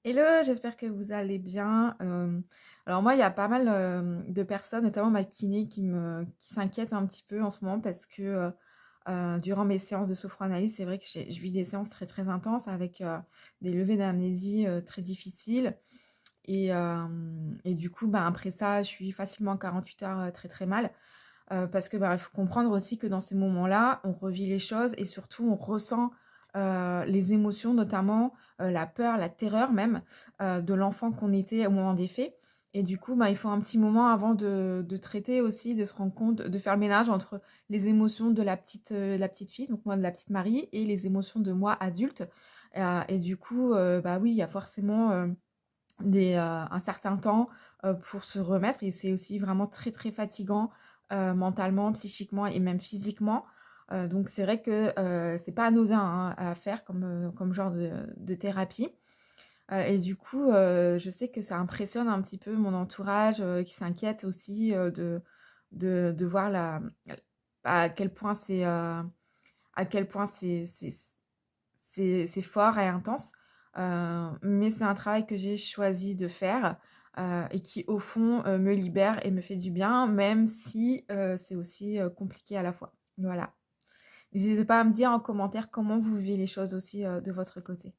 Hello, j'espère que vous allez bien. Alors moi, il y a pas mal, de personnes, notamment ma kiné qui s'inquiète un petit peu en ce moment parce que, durant mes séances de sophroanalyse, c'est vrai que je vis des séances très, très intenses avec, des levées d'amnésie, très difficiles et du coup, bah, après ça, je suis facilement 48 heures, très, très mal, parce que, bah, il faut comprendre aussi que dans ces moments-là, on revit les choses et surtout on ressent, les émotions, notamment, la peur, la terreur même, de l'enfant qu'on était au moment des faits et du coup, bah, il faut un petit moment avant de traiter aussi, de se rendre compte de faire le ménage entre les émotions de la petite fille, donc moi de la petite Marie et les émotions de moi adulte, et du coup, bah, oui, il y a forcément, un certain temps, pour se remettre et c'est aussi vraiment très, très fatigant, mentalement, psychiquement et même physiquement. Donc c'est vrai que, c'est pas anodin, hein, à faire comme genre de thérapie. Et du coup, je sais que ça impressionne un petit peu mon entourage, qui s'inquiète aussi, de voir à quel point c'est fort et intense, mais c'est un travail que j'ai choisi de faire, et qui au fond, me libère et me fait du bien, même si, c'est aussi, compliqué à la fois. Voilà. N'hésitez pas à me dire en commentaire comment vous vivez les choses aussi, de votre côté.